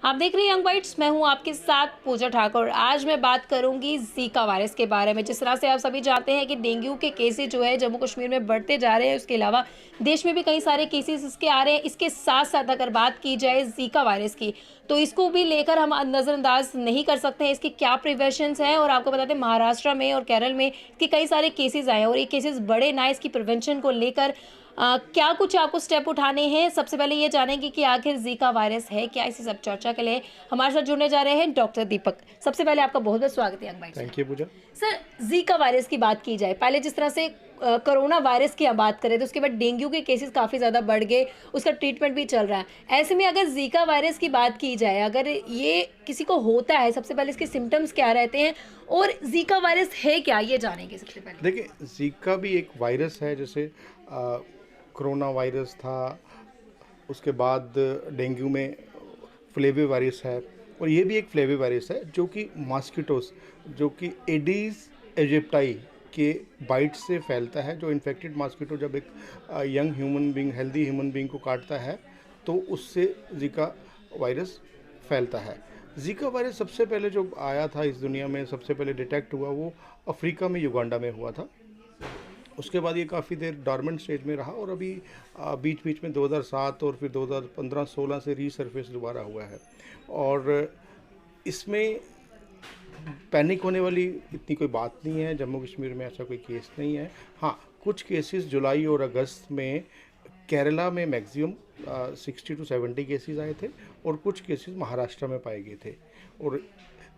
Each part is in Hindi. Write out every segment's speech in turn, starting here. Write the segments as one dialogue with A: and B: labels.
A: आप देख रहे हैं यंग बाइट्स। मैं हूं आपके साथ पूजा ठाकुर। आज मैं बात करूंगी जीका वायरस के बारे में। जिस तरह से आप सभी जानते हैं कि डेंगू के केसेस जो है जम्मू कश्मीर में बढ़ते जा रहे हैं, उसके अलावा देश में भी कई सारे केसेस इसके आ रहे हैं। इसके साथ साथ अगर बात की जाए जीका वायरस की, तो इसको भी लेकर हम नज़रअंदाज नहीं कर सकते हैं। इसके क्या प्रिवेंशंस हैं, और आपको बताते हैं महाराष्ट्र में और केरल में इसके कई सारे केसेस आए हैं, और ये केसेस बड़े ना। इसकी प्रिवेंशन को लेकर क्या कुछ आपको स्टेप उठाने हैं। सबसे पहले ये जानेंगे कि आखिर जीका वायरस है क्या। इसी सब चर्चा के लिए हमारे साथ जुड़ने जा रहे हैं डॉक्टर दीपक। सबसे पहले आपका बहुत बहुत स्वागत है यंग बाइट्स में।
B: Thank you Pooja.
A: Sir, Zika virus की बात की जाए, पहले जिस तरह से कोरोना वायरस की आप बात करें, तो उसके बाद डेंगू के केसेस काफ़ी ज़्यादा बढ़ गए, उसका ट्रीटमेंट भी चल रहा है। ऐसे में अगर जीका वायरस की बात की जाए, अगर ये किसी को होता है, सबसे पहले इसके सिम्टम्स क्या रहते हैं, और जीका वायरस है क्या, ये जानेंगे सबसे पहले।
B: देखिए, जीका भी एक वायरस है, जैसे कोरोना वायरस था, उसके बाद डेंगू में फ्लेवी वायरस है, और ये भी एक फ्लेवी वायरस है जो कि मॉस्किटोस, जो कि एडीज एजिप्टाई के बाइट से फैलता है। जो इन्फेक्टेड मॉस्किटो जब एक young human being, healthy human being को काटता है, तो उससे जीका वायरस फैलता है। जीका वायरस सबसे पहले जो आया था इस दुनिया में, सबसे पहले डिटेक्ट हुआ, वो अफ्रीका में, युगांडा में हुआ था। उसके बाद ये काफ़ी देर डॉर्मेंट स्टेज में रहा, और अभी बीच बीच में 2007 और फिर 2015-16 से रीसर्फेस दोबारा हुआ है। और इसमें पैनिक होने वाली इतनी कोई बात नहीं है। जम्मू कश्मीर में ऐसा कोई केस नहीं है। हाँ, कुछ केसेस जुलाई और अगस्त में केरला में मैक्सिमम 60 to 70 केसेस आए थे, और कुछ केसेस महाराष्ट्र में पाए गए थे। और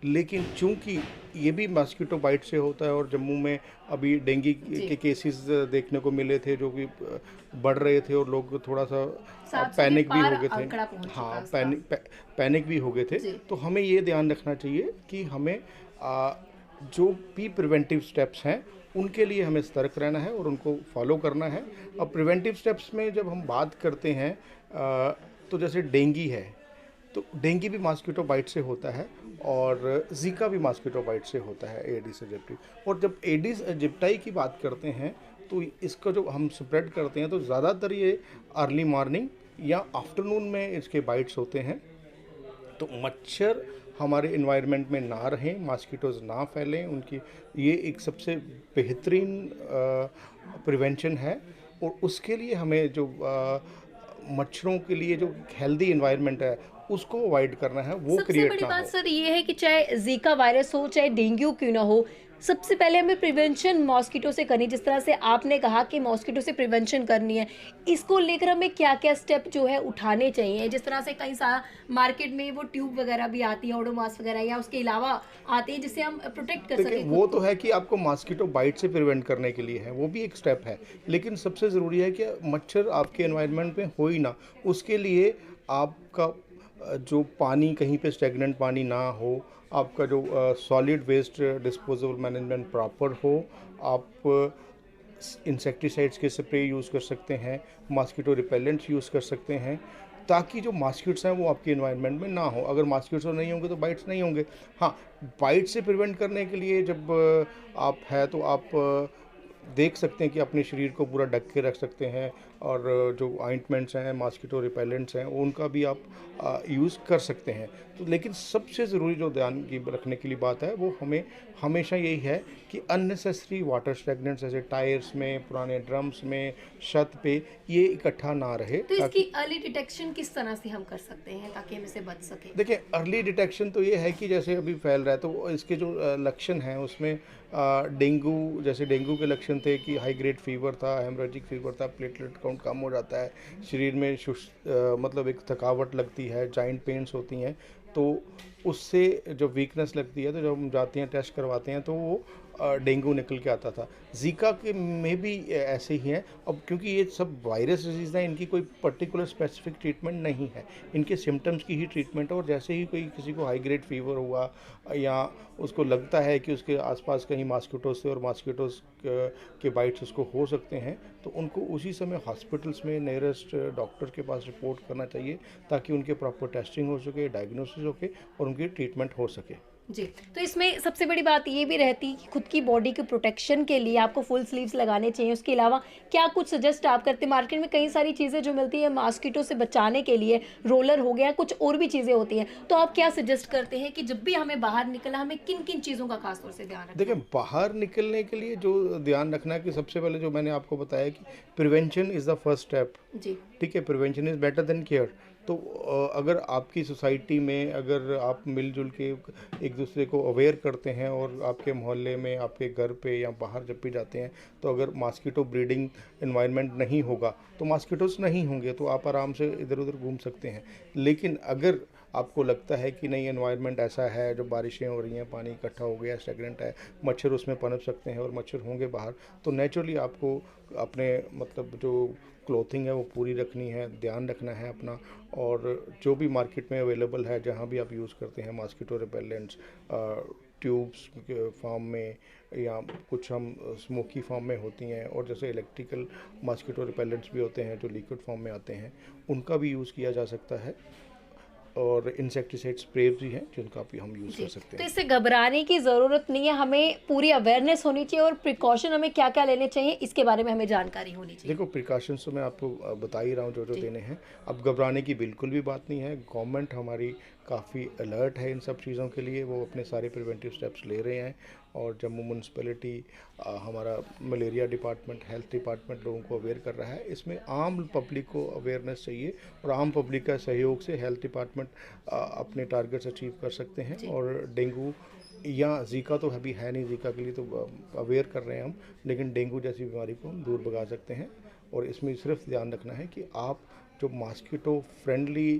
B: लेकिन चूंकि ये भी मॉस्किटो बाइट से होता है, और जम्मू में अभी डेंगू के केसेस देखने को मिले थे जो कि बढ़ रहे थे, और लोग थोड़ा सा पैनिक भी हो गए थे। हाँ, पैनिक भी हो गए थे। तो हमें ये ध्यान रखना चाहिए कि हमें जो भी प्रिवेंटिव स्टेप्स हैं उनके लिए हमें सतर्क रहना है और उनको फॉलो करना है। अब प्रिवेंटिव स्टेप्स में जब हम बात करते हैं, तो जैसे डेंगू है, तो डेंगू भी मॉस्किटो बाइट से होता है, और जीका भी मॉस्किटो बाइट से होता है, एडिस एजिप्टी। और जब एडिस एजिप्टाई की बात करते हैं, तो इसका जो हम स्प्रेड करते हैं, तो ज़्यादातर ये अर्ली मॉर्निंग या आफ्टरनून में इसके बाइट्स होते हैं। तो मच्छर हमारे इन्वायरमेंट में ना रहें, मॉस्किटोज़ ना फैलें उनकी, ये एक सबसे बेहतरीन प्रिवेंशन है। और उसके लिए हमें जो मच्छरों के लिए जो हेल्दी इन्वायरमेंट है उसको अवॉइड करना है, वो
A: सबसे
B: क्रिएट
A: बड़ी
B: ना
A: बात
B: हो।
A: सर ये है कि चाहे जीका वायरस हो, चाहे डेंगू क्यों ना हो, सबसे पहले हमें प्रिवेंशन मॉस्किटो से करनी। जिस तरह से आपने कहा कि मॉस्किटो से प्रिवेंशन करनी है, इसको लेकर हमें क्या क्या स्टेप जो है उठाने चाहिए। जिस तरह से कई सारा मार्केट में वो ट्यूब वगैरह भी आती है, ओडोमॉस वगैरह, या उसके अलावा आते हैं जिससे हम प्रोटेक्ट कर
B: देखिए,
A: सकें
B: वो
A: खुद
B: तो
A: को।
B: है कि आपको मॉस्किटो बाइट से प्रिवेंट करने के लिए है, वो भी एक स्टेप है। लेकिन सबसे ज़रूरी है कि मच्छर आपके एनवायरनमेंट में हो ही ना। उसके लिए आपका जो पानी, कहीं पे स्टेगनेंट पानी ना हो, आपका जो solid waste disposable management proper हो, आप इंसेक्टिसाइड्स के स्प्रे यूज़ कर सकते हैं, मॉस्किटो रिपेलेंट्स यूज़ कर सकते हैं, ताकि जो मॉस्किट्स हैं वो आपके एनवायरनमेंट में ना हो। अगर मॉस्किट्स नहीं होंगे तो बाइट्स नहीं होंगे। हाँ, बाइट से प्रिवेंट करने के लिए जब आप है, तो आप देख सकते हैं कि अपने शरीर को पूरा ढक के रख सकते हैं, और जो ऑइंटमेंट्स हैं, मॉस्किटो रिपेलेंट्स हैं, उनका भी आप यूज़ कर सकते हैं। तो लेकिन सबसे ज़रूरी जो ध्यान की रखने के लिए बात है, वो हमें हमेशा यही है कि अननेसेसरी वाटर स्टेगनेंट्स जैसे टायर्स में, पुराने ड्रम्स में, छत पे, ये इकट्ठा ना रहे।
A: तो इसकी
B: ताकि
A: अर्ली डिटेक्शन किस तरह से हम कर सकते हैं ताकि हम इससे बच सकें।
B: देखिए, अर्ली डिटेक्शन तो ये है कि जैसे अभी फैल रहा है, तो इसके जो लक्षण हैं उसमें डेंगू, जैसे डेंगू के लक्षण थे कि हाई ग्रेड फीवर था, हेमरेजिक फीवर था, प्लेटलेट काउंट कम हो जाता है, शरीर में मतलब एक थकावट लगती है, जॉइंट पेन्स होती हैं। तो उससे जो वीकनेस लगती है, तो जब हम जाते हैं टेस्ट करवाते हैं, तो वो डेंगू निकल के आता था। जीका के में भी ऐसे ही हैं। अब क्योंकि ये सब वायरस डिजीज़ हैं, इनकी कोई पर्टिकुलर स्पेसिफिक ट्रीटमेंट नहीं है, इनके सिम्टम्स की ही ट्रीटमेंट है। और जैसे ही कोई किसी को हाई ग्रेड फीवर हुआ, या उसको लगता है कि उसके आसपास कहीं मॉस्किटोज से और मॉस्किटोज के बाइट्स उसको हो सकते हैं, तो उनको उसी समय हॉस्पिटल्स में नियरेस्ट डॉक्टर के पास रिपोर्ट करना चाहिए, ताकि उनके प्रॉपर टेस्टिंग हो सके, डायग्नोसिस हो सके, और उनकी ट्रीटमेंट हो सके।
A: जी, तो इसमें सबसे बड़ी बात ये भी रहती है कि खुद की बॉडी के प्रोटेक्शन के लिए आपको फुल स्लीव्स लगाने चाहिए। उसके अलावा क्या कुछ सजेस्ट आप करते हैं? मार्केट में कई सारी चीज़ें जो मिलती हैं मॉस्किटो से बचाने के लिए, रोलर हो गया, कुछ और भी चीज़ें होती हैं। तो आप क्या सजेस्ट करते हैं कि जब भी हमें बाहर निकलना, हमें किन-किन चीज़ों का खास तौर से ध्यान रखना
B: देखिए,
A: है?
B: बाहर निकलने के लिए जो ध्यान रखना है कि सबसे पहले जो मैंने आपको बताया कि prevention is the first step.
A: जी,
B: ठीक है, prevention is better than care. तो अगर आपकी सोसाइटी में अगर आप मिलजुल के एक दूसरे को अवेयर करते हैं और आपके मोहल्ले में, आपके घर पे या बाहर जब भी जाते हैं, तो अगर मॉस्किटो ब्रीडिंग एनवायरनमेंट नहीं होगा तो मॉस्किटोस नहीं होंगे, तो आप आराम से इधर उधर घूम सकते हैं। लेकिन अगर आपको लगता है कि नहीं, एनवायरनमेंट ऐसा है, जो बारिशें हो रही हैं, पानी इकट्ठा हो गया, स्टेगनेंट है, मच्छर उसमें पनप सकते हैं और मच्छर होंगे बाहर, तो नेचुरली आपको अपने मतलब जो क्लोथिंग है वो पूरी रखनी है, ध्यान रखना है अपना। और जो भी मार्केट में अवेलेबल है, जहाँ भी आप यूज़ करते हैं मॉस्किटो रिपेलेंट्स, ट्यूब्स फॉर्म में या कुछ हम स्मोकी फॉर्म में होती हैं, और जैसे इलेक्ट्रिकल मॉस्किटो रिपेलेंट्स भी होते हैं जो लिक्विड फॉर्म में आते हैं, उनका भी यूज़ किया जा सकता है। और इंसेक्टिसाइड स्प्रे भी हैं जिनका भी हम यूज़
A: जी।
B: कर सकते
A: तो
B: हैं।
A: इससे घबराने की ज़रूरत नहीं है, हमें पूरी अवेयरनेस होनी चाहिए और प्रिकॉशन हमें क्या-क्या लेने चाहिए, इसके बारे में हमें जानकारी होनी चाहिए।
B: देखो, प्रिकॉशंस तो मैं आपको बता ही रहा हूँ जो जो
A: जी,
B: देने हैं। अब घबराने की बिल्कुल भी बात नहीं है। गवर्नमेंट हमारी काफ़ी अलर्ट है इन सब चीज़ों के लिए, वो अपने सारे प्रिवेंटिव स्टेप्स ले रहे हैं। और जम्मू म्यूनसिपैलिटी, हमारा मलेरिया डिपार्टमेंट, हेल्थ डिपार्टमेंट लोगों को अवेयर कर रहा है। इसमें आम पब्लिक को अवेयरनेस चाहिए, और आम पब्लिक का सहयोग से हेल्थ डिपार्टमेंट अपने टारगेट्स अचीव कर सकते हैं।
A: जी।
B: और डेंगू या ज़ीका तो अभी है नहीं, ज़ीका के लिए तो अवेयर कर रहे हैं हम, लेकिन डेंगू जैसी बीमारी को हम दूर भगा सकते हैं। और इसमें सिर्फ ध्यान रखना है कि आप जो मॉस्किटो फ्रेंडली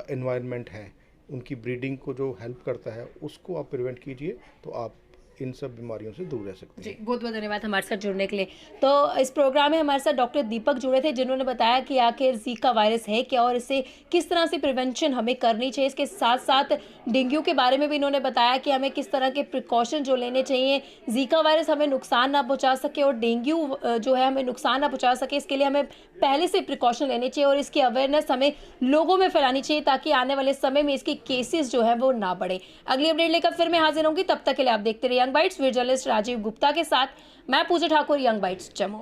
B: एनवायरनमेंट है, उनकी ब्रीडिंग को जो हेल्प करता है, उसको आप प्रिवेंट कीजिए, तो आप इन सब बीमारियों से दूर रह सकते
A: जी,
B: हैं।
A: बहुत-बहुत धन्यवाद हमारे साथ जुड़ने के लिए। तो इस प्रोग्राम में हमारे साथ डॉक्टर दीपक जुड़े थे, जिन्होंने बताया कि आखिर ज़ीका वायरस है क्या और इससे किस तरह से प्रिवेंशन हमें करनी चाहिए। इसके साथ-साथ डेंगू के बारे में भी इन्होंने बताया कि हमें किस तरह के प्रिकॉशन जो लेने चाहिए, ज़ीका वायरस हमें नुकसान ना पहुँचा सके और डेंगू जो है हमें नुकसान ना पहुँचा सके, इसके लिए हमें पहले से प्रिकॉशन लेने चाहिए और इसकी अवेयरनेस हमें लोगों में फैलानी चाहिए, ताकि आने वाले समय में इसके केसेज़ जो हैं वो ना बढ़ें। अगली अपडेट लेकर फिर मैं हाज़िर होंगी, तब तक के लिए आप देखते रहिए Young Bites. Video journalist Rajiv Gupta के साथ मैं पूजा ठाकुर, यंग बाइट्स जम्मू।